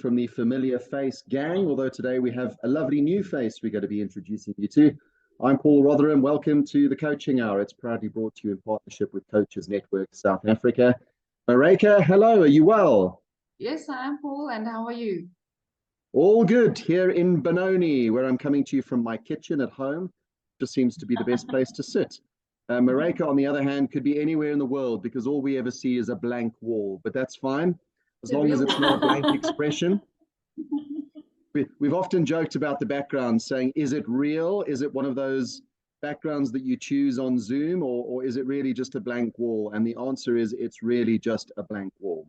from the familiar face gang, although today we have a lovely new face we're going to be introducing you to. I'm Paul Rotherham. Welcome to the Coaching Hour. It's proudly brought to you in partnership with Coaches Network South Africa. Marika, hello, are you well? Yes, I am, Paul, and how are you? All good here in Benoni, where I'm coming to you from my kitchen at home. Just seems to be the best place to sit. Marika, on the other hand, could be anywhere in the world because all we ever see is a blank wall, but that's fine. As long as it's not a blank expression. We've often joked about the background, saying, is it real? Is it one of those backgrounds that you choose on Zoom, or is it really just a blank wall? And the answer is, it's really just a blank wall.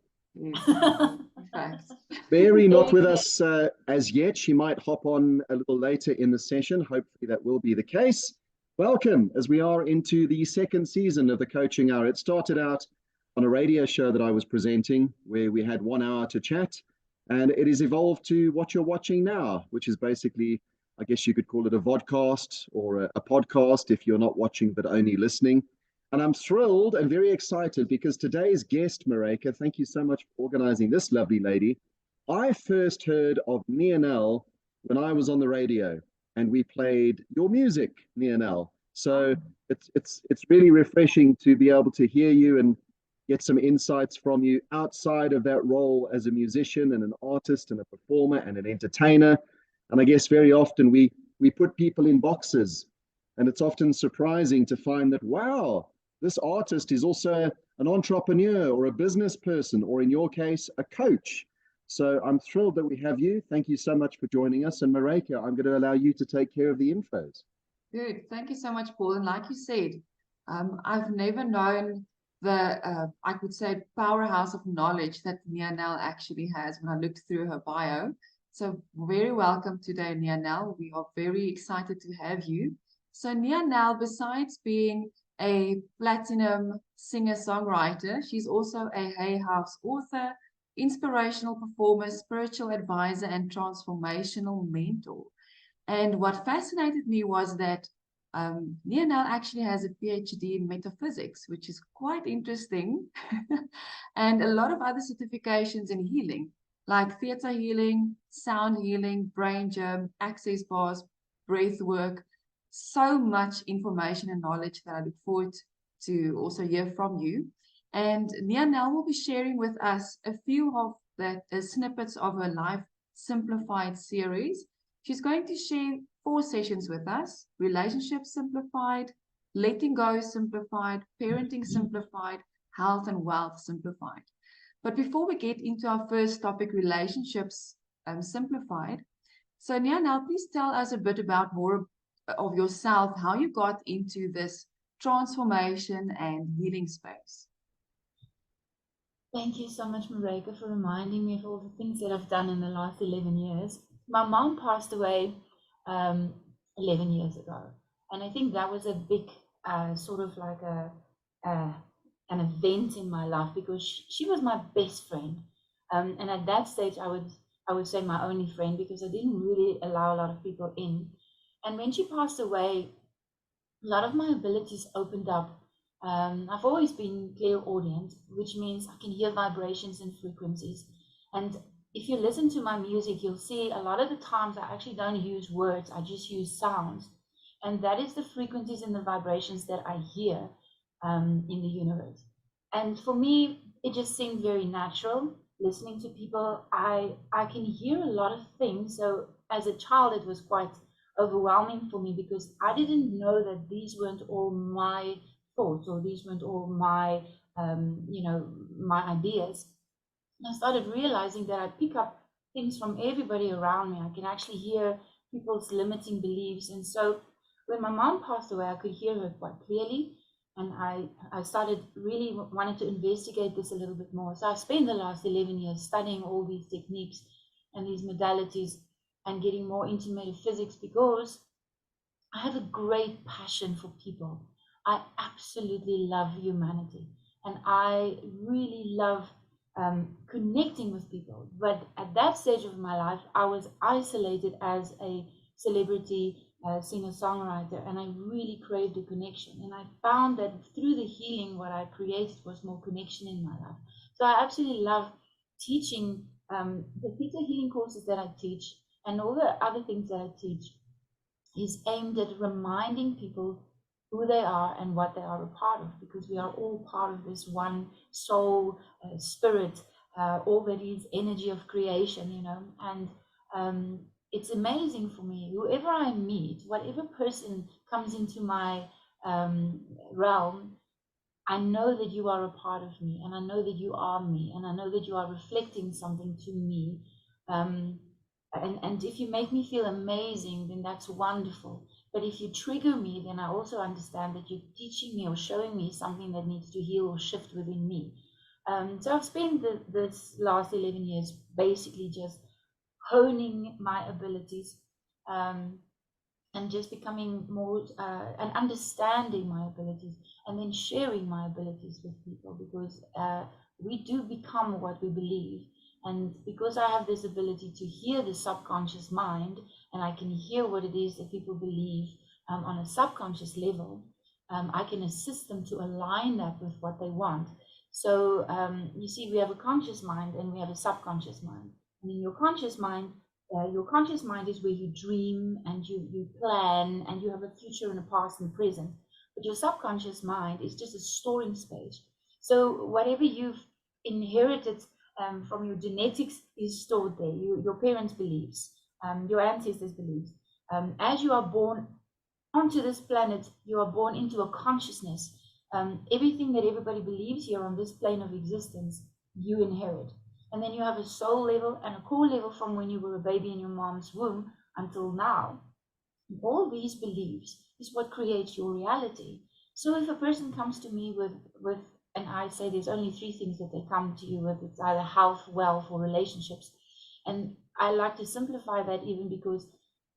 Mary not with us as yet. She might hop on a little later in the session. Hopefully that will be the case. Welcome as we are into the second season of the Coaching Hour. It started out on a radio show that I was presenting where we had 1 hour to chat, and it has evolved to what you're watching now, which is basically, I guess you could call it a vodcast or a podcast if you're not watching but only listening. And I'm thrilled and very excited because today's guest, Marika, thank you so much for organizing this lovely lady. I first heard of Nianell when I was on the radio and we played your music, Nianell. So it's really refreshing to be able to hear you and get some insights from you outside of that role as a musician and an artist and a performer and an entertainer. And I guess very often we put people in boxes, and it's often surprising to find that, wow, this artist is also an entrepreneur or a business person, or in your case, a coach. So I'm thrilled that we have you. Thank you so much for joining us. And Marika, I'm going to allow you to take care of the infos. Good. Thank you so much, Paul. And like you said, I've never known the, I could say, powerhouse of knowledge that Nianell actually has when I looked through her bio. So very welcome today, Nianell. We are very excited to have you. So Nianell, besides being a platinum singer-songwriter, she's also a Hay House author, inspirational performer, spiritual advisor, and transformational mentor. And what fascinated me was that Nianell actually has a PhD in metaphysics, which is quite interesting, and a lot of other certifications in healing, like theater healing, sound healing, brain germ, access bars, breath work. So much information and knowledge that I look forward to also hear from you. And Nianell will be sharing with us a few of the snippets of her Life Simplified series. She's going to share 4 sessions with us: Relationships Simplified, Letting Go Simplified, Parenting Simplified, Health and Wealth Simplified. But before we get into our first topic, Relationships Simplified, so Nianell, please tell us a bit about more of yourself, how you got into this transformation and healing space. Thank you so much, Marika, for reminding me of all the things that I've done in the last 11 years. My mom passed away 11 years ago, and I think that was a big sort of like an event in my life because she was my best friend, and at that stage I would say my only friend because I didn't really allow a lot of people in. And when she passed away, a lot of my abilities opened up. I've always been clairaudient, which means I can hear vibrations and frequencies. And if you listen to my music, you'll see a lot of the times I actually don't use words, I just use sounds. And that is the frequencies and the vibrations that I hear in the universe. And for me, it just seemed very natural listening to people. I can hear a lot of things. So as a child, it was quite overwhelming for me because I didn't know that these weren't all my thoughts or these weren't all my my ideas. And I started realizing that I pick up things from everybody around me. I can actually hear people's limiting beliefs. And so when my mom passed away, I could hear her quite clearly, and I started really wanting to investigate this a little bit more. So I spent the last 11 years studying all these techniques and these modalities and getting more into metaphysics because I have a great passion for people. I absolutely love humanity, and I really love connecting with people. But at that stage of my life, I was isolated as a celebrity singer-songwriter, and I really craved a connection. And I found that through the healing, what I created was more connection in my life. So I absolutely love teaching the theta healing courses that I teach and all the other things that I teach is aimed at reminding people who they are and what they are a part of, because we are all part of this one soul, spirit, all that is energy of creation, you know. And it's amazing for me, whoever I meet, whatever person comes into my realm, I know that you are a part of me, and I know that you are me, and I know that you are reflecting something to me. And if you make me feel amazing, then that's wonderful. But if you trigger me, then I also understand that you're teaching me or showing me something that needs to heal or shift within me. So I've spent this last 11 years basically just honing my abilities, and just becoming more and understanding my abilities, and then sharing my abilities with people, because we do become what we believe. And because I have this ability to hear the subconscious mind, and I can hear what it is that people believe on a subconscious level, I can assist them to align that with what they want. So you see, we have a conscious mind and we have a subconscious mind. And in your conscious mind is where you dream and you plan and you have a future and a past and a present. But your subconscious mind is just a storing space. So whatever you've inherited from your genetics is stored there. Your parents' beliefs, your ancestors' beliefs. As you are born onto this planet, you are born into a consciousness. Everything that everybody believes here on this plane of existence, you inherit. And then you have a soul level and a core level from when you were a baby in your mom's womb until now. And all these beliefs is what creates your reality. So if a person comes to me with and I say there's only 3 things that they come to you with, it's either health, wealth, or relationships. And I like to simplify that, even because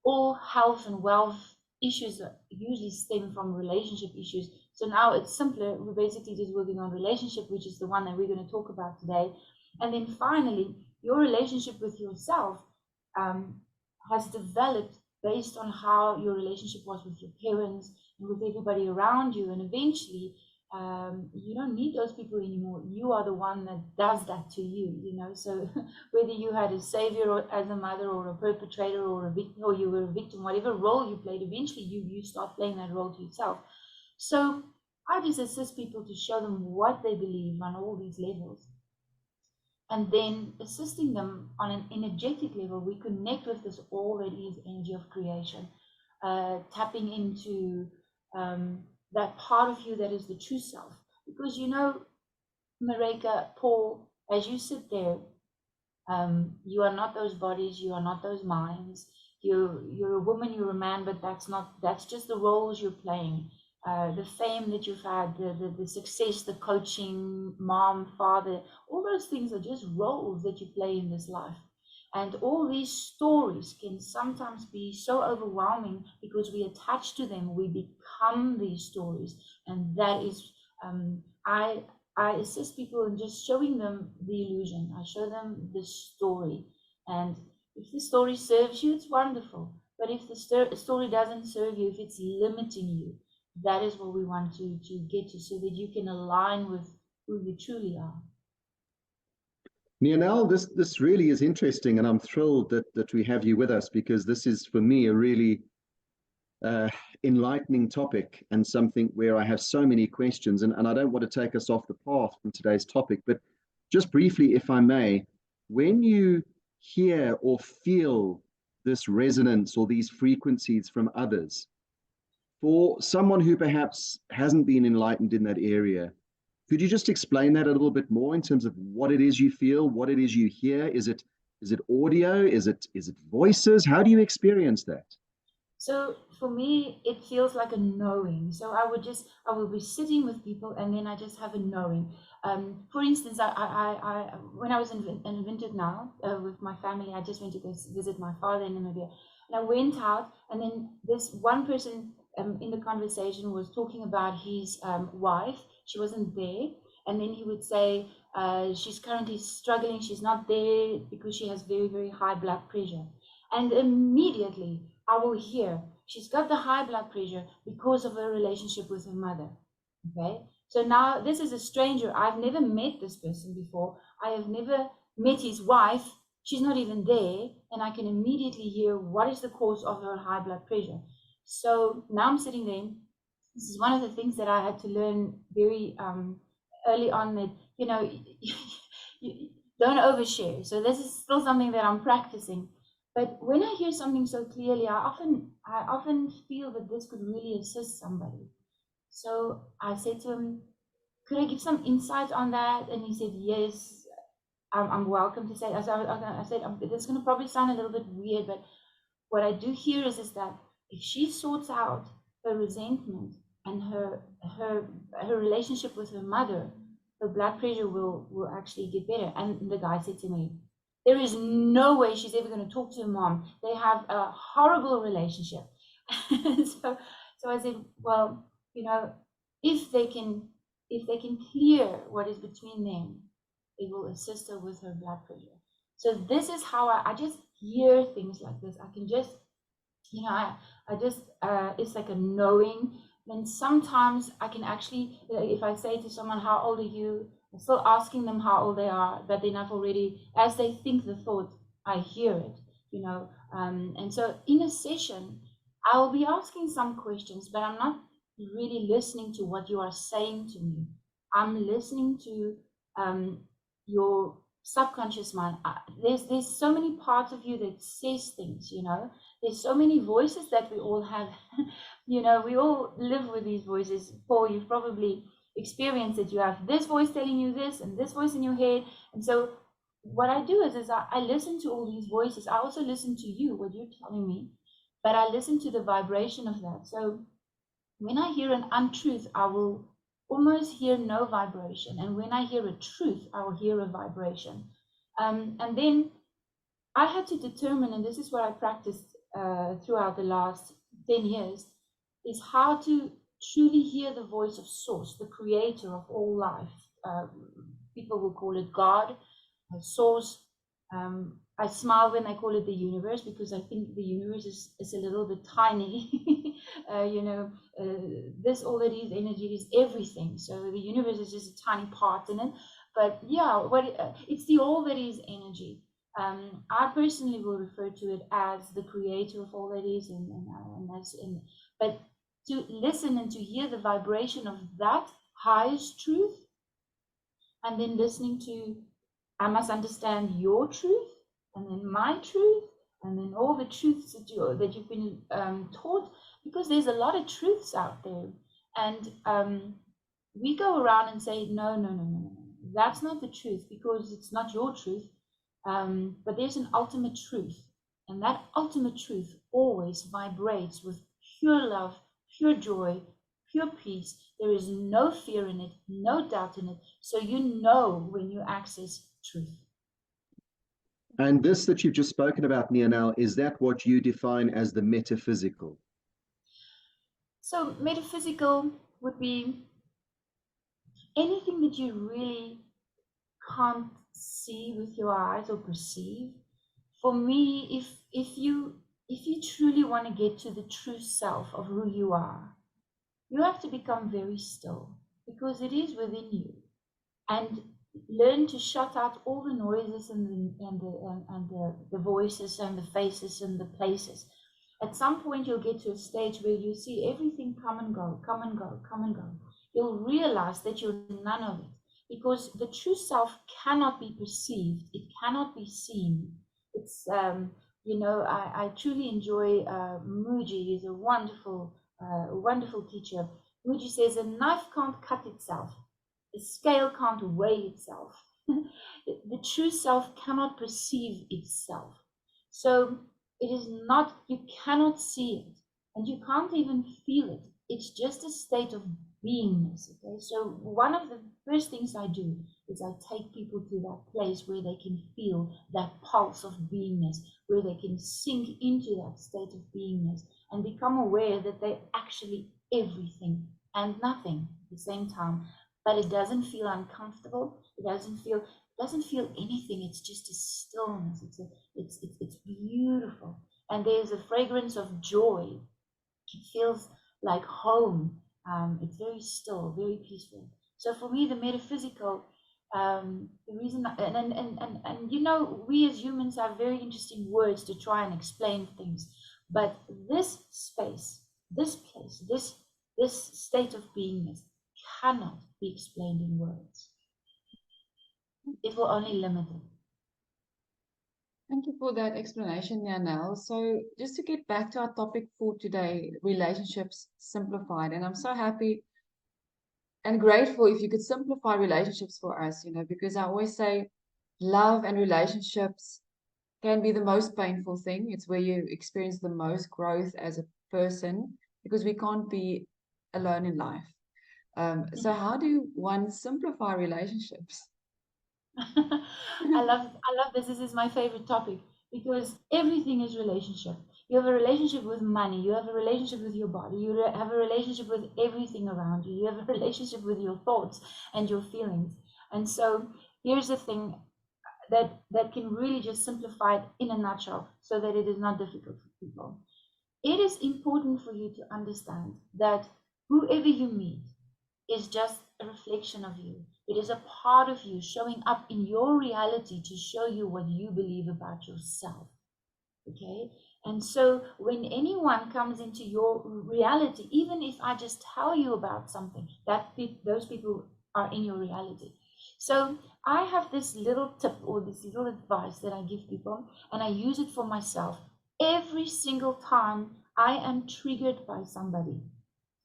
all health and wealth issues usually stem from relationship issues. So now it's simpler. We're basically just working on relationship, which is the one that we're going to talk about today. And then finally, your relationship with yourself has developed based on how your relationship was with your parents and with everybody around you. And eventually, you don't need those people anymore. You are the one that does that to you, you know. So whether you had a savior or as a mother, or a perpetrator, or a victim, or you were a victim, whatever role you played, eventually you start playing that role to yourself. So I just assist people to show them what they believe on all these levels, and then assisting them on an energetic level. We connect with this all that is energy of creation, tapping into that part of you that is the true self. Because, you know, Marika, Paul, as you sit there, you are not those bodies, you are not those minds. You're a woman, you're a man, but that's just the roles you're playing. The fame that you've had, the success, the coaching, mom, father, all those things are just roles that you play in this life. And all these stories can sometimes be so overwhelming because we attach to them, we become these stories. And that is, I assist people in just showing them the illusion. I show them the story. And if the story serves you, it's wonderful. But if the story doesn't serve you, if it's limiting you, that is what we want to get to, so that you can align with who you truly are. Nianell, this really is interesting, and I'm thrilled that we have you with us, because this is, for me, a really enlightening topic, and something where I have so many questions, and I don't want to take us off the path from today's topic, but just briefly, if I may, when you hear or feel this resonance or these frequencies from others, for someone who perhaps hasn't been enlightened in that area, could you just explain that a little bit more in terms of what it is you feel, what it is you hear? Is it audio? Is it voices? How do you experience that? So for me, it feels like a knowing. So I will be sitting with people, and then I just have a knowing. For instance, I when I was in Vintage now with my family, I just went to go visit my father in Namibia, and I went out, and then this one person in the conversation was talking about his wife. She wasn't there, and then he would say she's currently struggling. She's not there because she has very, very high blood pressure, and immediately I will hear she's got the high blood pressure because of her relationship with her mother. Okay, so now this is a stranger. I've never met this person before. I have never met his wife she's not even there, and I can immediately hear what is the cause of her high blood pressure. So now I'm sitting there. This is one of the things that I had to learn very early on, that, you know, you don't overshare. So this is still something that I'm practicing. But when I hear something so clearly, I often feel that this could really assist somebody. So I said to him, could I give some insight on that? And he said, yes, I'm welcome to say. I said, it's going to probably sound a little bit weird, but what I do hear is that if she sorts out her resentment and her relationship with her mother, her blood pressure will actually get better. And the guy said to me, there is no way she's ever going to talk to her mom. They have a horrible relationship. so I said, well, you know, if they can clear what is between them, it will assist her with her blood pressure. So this is how I just hear things like this. I can just, you know, I just, it's like a knowing. Then sometimes I can actually, if I say to someone, how old are you? I'm still asking them how old they are, but then I've already, as they think the thought, I hear it, you know. And so in a session, I'll be asking some questions, but I'm not really listening to what you are saying to me. I'm listening to your subconscious mind. There's so many parts of you that says things, you know. There's so many voices that we all have. You know, we all live with these voices. Paul, you've probably experienced it. You have this voice telling you this and this voice in your head. And so what I do is I listen to all these voices. I also listen to you, what you're telling me, but I listen to the vibration of that. So when I hear an untruth, I will almost hear no vibration. And when I hear a truth, I will hear a vibration. And then I had to determine, and this is what I practiced throughout the last 10 years, is how to truly hear the voice of Source, the creator of all life. People will call it God, Source. I smile when I call it the universe, because I think the universe is a little bit tiny. You know, this all that is energy is everything. So the universe is just a tiny part in it. But yeah, it's the all that is energy. I personally will refer to it as the creator of all that is, but to listen and to hear the vibration of that highest truth, and then listening to, I must understand your truth, and then my truth, and then all the truths that you've been taught, because there's a lot of truths out there, and we go around and say, no, that's not the truth, because it's not your truth. But there's an ultimate truth, and that ultimate truth always vibrates with pure love, pure joy, pure peace. There is no fear in it, no doubt in it. So you know when you access truth. And this that you've just spoken about, Nianell, is that what you define as the metaphysical? So metaphysical would be anything that you really can't see with your eyes or perceive. For me, if you truly want to get to the true self of who you are, you have to become very still, because it is within you, and learn to shut out all the noises and the voices and the faces and the places. At some point, you'll get to a stage where you see everything come and go, come and go, come and go. You'll realize that you're none of it, because the true self cannot be perceived. It cannot be seen. It's, you know, I truly enjoy Muji. He's a wonderful teacher. Muji says a knife can't cut itself. The scale can't weigh itself. The true self cannot perceive itself. So it is not, you cannot see it, and you can't even feel it. It's just a state of beingness. Okay, so one of the first things I do is I take people to that place where they can feel that pulse of beingness, where they can sink into that state of beingness and become aware that they're actually everything and nothing at the same time. But it doesn't feel uncomfortable. It doesn't feel anything. It's just a stillness. It's beautiful, and there's a fragrance of joy. It feels like home. It's very still, very peaceful. So for me, the metaphysical The reason, and you know, we as humans have very interesting words to try and explain things, but this space, this place, this state of beingness cannot be explained in words. It will only limit it. Thank you for that explanation, Nianell. So just to get back to our topic for today, relationships simplified. And I'm so happy and grateful if you could simplify relationships for us, because I always say love and relationships can be the most painful thing. It's where you experience the most growth as a person because we can't be alone in life. So how do one simplify relationships? I love this. This is my favorite topic because everything is relationship. You have a relationship with money, you have a relationship with your body, you have a relationship with everything around you, you have a relationship with your thoughts and your feelings. And so here's the thing that can really just simplify it in a nutshell so that it is not difficult for people. It is important for you to understand that whoever you meet is just a reflection of you. It is a part of you showing up in your reality to show you what you believe about yourself. Okay? And so when anyone comes into your reality, even if I just tell you about something, those people are in your reality. So I have this little tip or this little advice that I give people, and I use it for myself every single time I am triggered by somebody.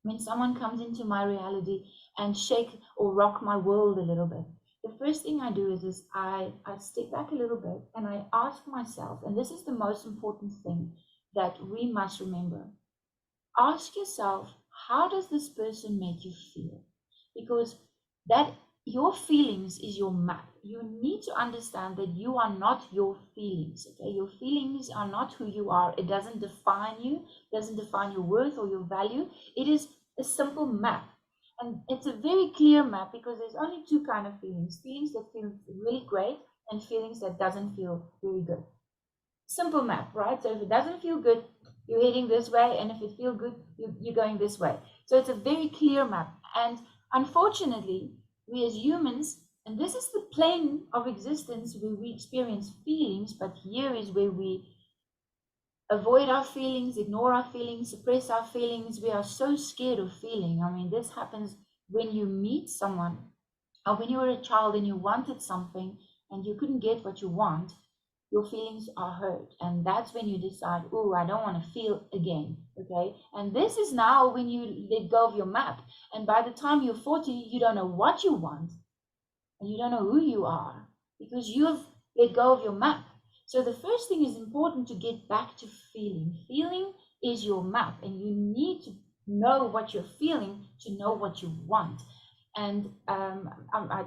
When someone comes into my reality and shake or rock my world a little bit, the first thing I do is I step back a little bit and I ask myself, and this is the most important thing that we must remember. Ask yourself, how does this person make you feel? Because that your feelings is your map. You need to understand that you are not your feelings. Okay, your feelings are not who you are. It doesn't define you, doesn't define your worth or your value. It is a simple map. And it's a very clear map because there's only two kind of feelings. Feelings that feel really great and feelings that doesn't feel very good. Simple map, right? So if it doesn't feel good, you're heading this way, and if it feels good, you're going this way. So it's a very clear map. And unfortunately, we as humans, and this is the plane of existence where we experience feelings, but here is where we avoid our feelings, ignore our feelings, suppress our feelings. We are so scared of feeling. I mean, this happens when you meet someone, or when you were a child and you wanted something and you couldn't get what you want. Your feelings are hurt, and that's when you decide, oh, I don't want to feel again. Okay, and this is now when you let go of your map, and by the time you're 40, you don't know what you want and you don't know who you are because you've let go of your map. So the first thing is important to get back to feeling. Feeling is your map, and you need to know what you're feeling to know what you want. And I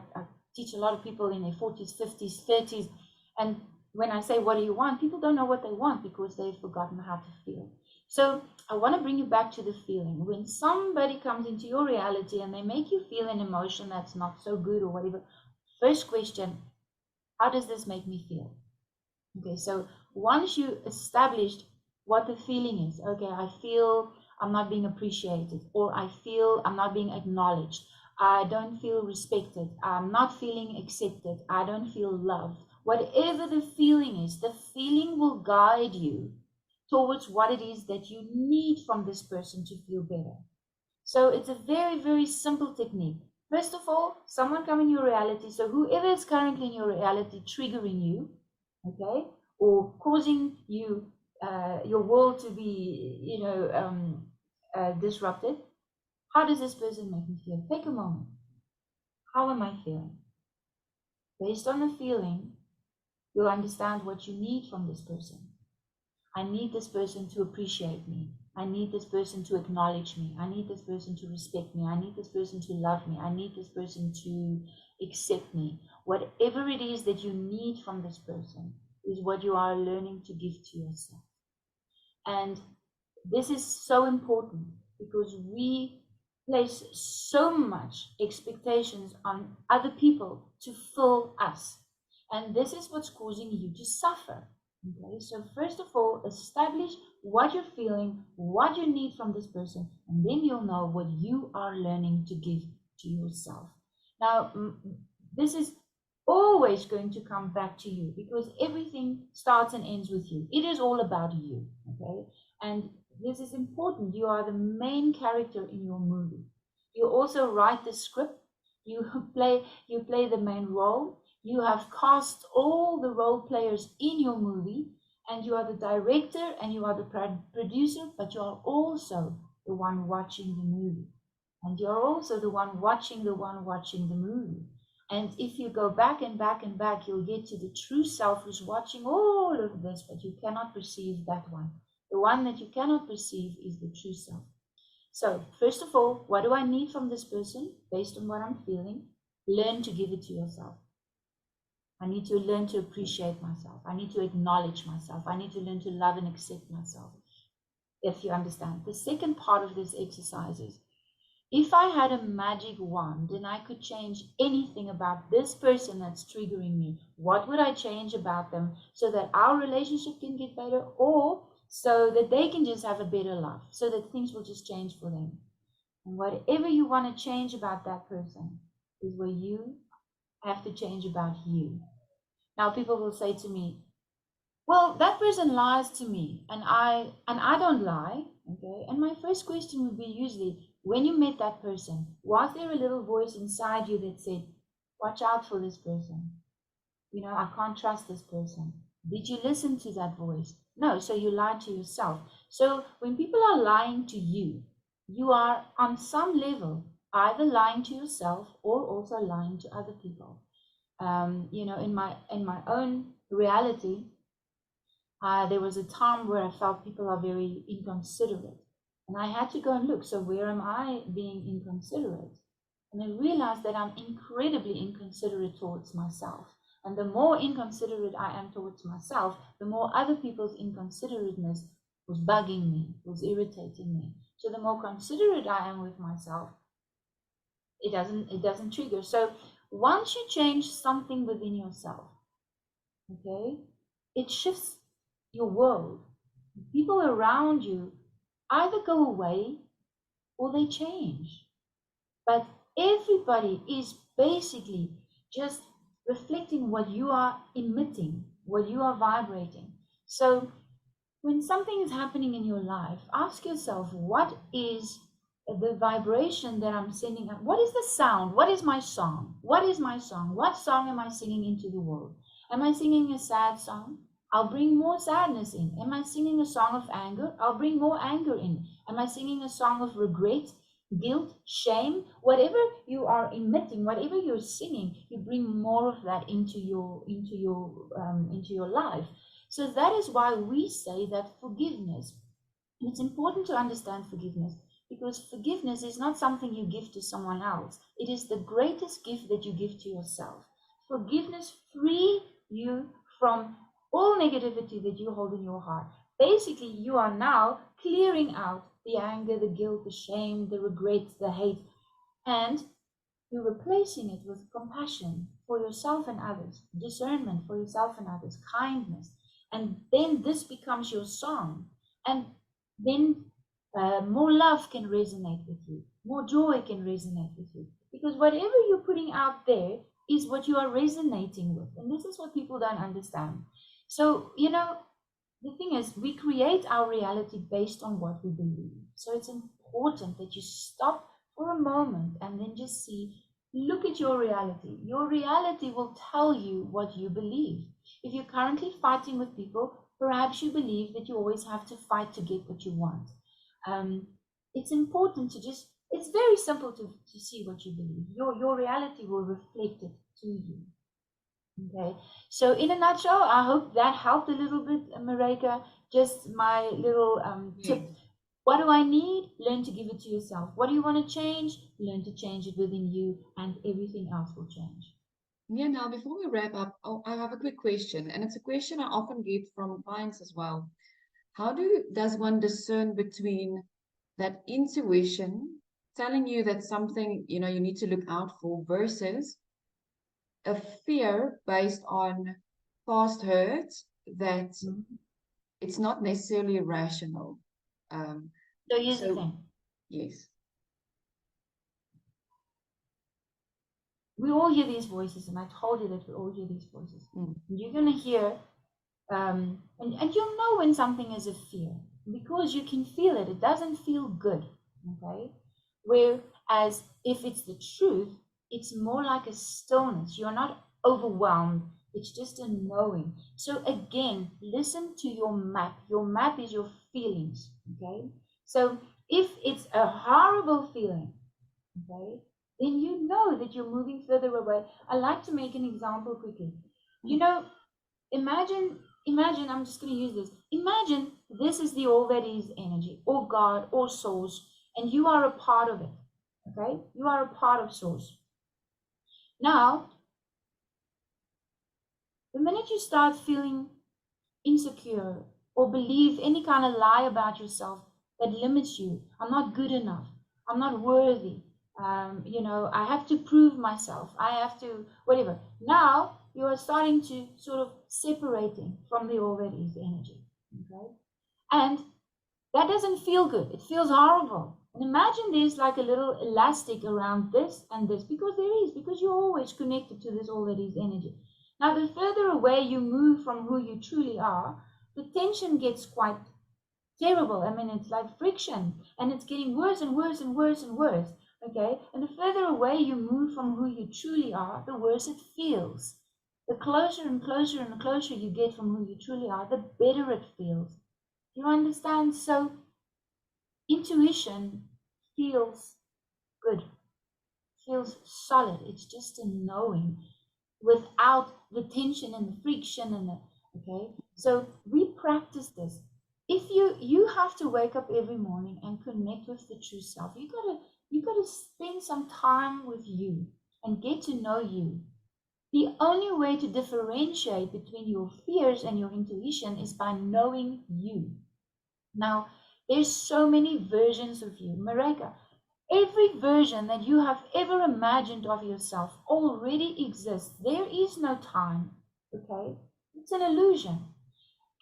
teach a lot of people in their 40s, 50s, 30s, and when I say, what do you want? People don't know what they want because they've forgotten how to feel. So I want to bring you back to the feeling. When somebody comes into your reality and they make you feel an emotion that's not so good or whatever, first question, how does this make me feel? Okay, so once you established what the feeling is, okay, I feel I'm not being appreciated, or I feel I'm not being acknowledged, I don't feel respected, I'm not feeling accepted, I don't feel loved. Whatever the feeling is, the feeling will guide you towards what it is that you need from this person to feel better. So it's a very, very simple technique. First of all, someone come in your reality. So whoever is currently in your reality triggering you, okay, or causing you, your world to be, disrupted, how does this person make me feel? Take a moment. How am I feeling? Based on the feeling, you'll understand what you need from this person. I need this person to appreciate me. I need this person to acknowledge me. I need this person to respect me. I need this person to love me. I need this person to accept me. Whatever it is that you need from this person is what you are learning to give to yourself. And this is so important because we place so much expectations on other people to fill us. And this is what's causing you to suffer. Okay, so first of all, establish what you're feeling, what you need from this person, and then you'll know what you are learning to give to yourself. Now, this is always going to come back to you, because everything starts and ends with you. It is all about you, okay? And this is important. You are the main character in your movie. You also write the script. You play the main role. You have cast all the role players in your movie, and you are the director and you are the producer, but you are also the one watching the movie. And you're also the one watching the movie. And if you go back and back and back, you'll get to the true self who's watching all of this, but you cannot perceive that one. The one that you cannot perceive is the true self. So, first of all, what do I need from this person based on what I'm feeling? Learn to give it to yourself. I need to learn to appreciate myself. I need to acknowledge myself. I need to learn to love and accept myself, if you understand. The second part of this exercise is, if I had a magic wand and I could change anything about this person that's triggering me, what would I change about them so that our relationship can get better, or so that they can just have a better life, so that things will just change for them? And whatever you want to change about that person is where you have to change about you. Now, people will say to me, well, that person lies to me and I don't lie, okay? And my first question would be usually, when you met that person, was there a little voice inside you that said, watch out for this person? You know, I can't trust this person. Did you listen to that voice? No, so you lied to yourself. So when people are lying to you, you are on some level either lying to yourself or also lying to other people. You know, in my own reality, there was a time where I felt people are very inconsiderate. And I had to go and look, so where am I being inconsiderate? And I realized that I'm incredibly inconsiderate towards myself. And the more inconsiderate I am towards myself, the more other people's inconsiderateness was bugging me, was irritating me. So the more considerate I am with myself, it doesn't trigger. So once you change something within yourself, okay, it shifts your world. People around you either go away or they change. But everybody is basically just reflecting what you are emitting, what you are vibrating. So when something is happening in your life, ask yourself, what is the vibration that I'm sending out? What is the sound? What is my song? What is my song? What song am I singing into the world? Am I singing a sad song? I'll bring more sadness in. Am I singing a song of anger? I'll bring more anger in. Am I singing a song of regret, guilt, shame? Whatever you are emitting, whatever you're singing, you bring more of that into your life. So that is why we say that forgiveness, and it's important to understand forgiveness, because forgiveness is not something you give to someone else. It is the greatest gift that you give to yourself. Forgiveness frees you from all negativity that you hold in your heart. Basically, you are now clearing out the anger, the guilt, the shame, the regret, the hate, and you're replacing it with compassion for yourself and others, discernment for yourself and others, kindness. And then this becomes your song. And then more love can resonate with you. More joy can resonate with you. Because whatever you're putting out there is what you are resonating with. And this is what people don't understand. So, you know, the thing is, we create our reality based on what we believe. So it's important that you stop for a moment and then just look at your reality. Your reality will tell you what you believe. If you're currently fighting with people, perhaps you believe that you always have to fight to get what you want. It's important to it's very simple to see what you believe. Your reality will reflect it to you. Okay, so in a nutshell, I hope that helped a little bit, Marika. Just my little tip. What do I need? Learn to give it to yourself. What do you want to change? Learn to change it within you, and everything else will change. Yeah, now before we wrap up, I have a quick question, and it's a question I often get from clients as well. How does one discern between that intuition telling you that something, you need to look out for, versus a fear based on past hurt that it's not necessarily rational? So here's the thing. Yes. we all hear these voices, and I told you that we all hear these voices. Mm. You're going to hear, and you'll know when something is a fear because you can feel it. It doesn't feel good, okay? Whereas if it's the truth, it's more like a stillness. You're not overwhelmed. It's just a knowing. So again, listen to your map. Your map is your feelings, okay? So if it's a horrible feeling, okay, then you know that you're moving further away. I like to make an example quickly. You know, imagine, I'm just going to use this. Imagine this is the all that is energy, or God, or source, and you are a part of it, okay? You are a part of source. Now, the minute you start feeling insecure or believe any kind of lie about yourself that limits you, I'm not good enough, I'm not worthy, you know, I have to prove myself, I have to, whatever. Now you are starting to sort of separating from the all that is energy, okay? And that doesn't feel good. It feels horrible. And imagine there's like a little elastic around this and this, because there is, because you're always connected to this all that is energy. Now, the further away you move from who you truly are, the tension gets quite terrible. I mean, it's like friction, and it's getting worse and worse and worse and worse. Okay? And the further away you move from who you truly are, the worse it feels. The closer and closer and closer you get from who you truly are, the better it feels. You understand? So intuition feels good, feels solid. It's just a knowing without the tension and the friction and the, okay? So we practice this. If you have to wake up every morning and connect with the true self, you gotta spend some time with you and get to know you. The only way to differentiate between your fears and your intuition is by knowing you. Now, there's so many versions of you. Mareka, every version that you have ever imagined of yourself already exists. There is no time, okay? It's an illusion.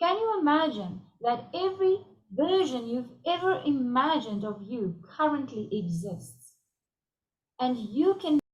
Can you imagine that every version you've ever imagined of you currently exists? And you can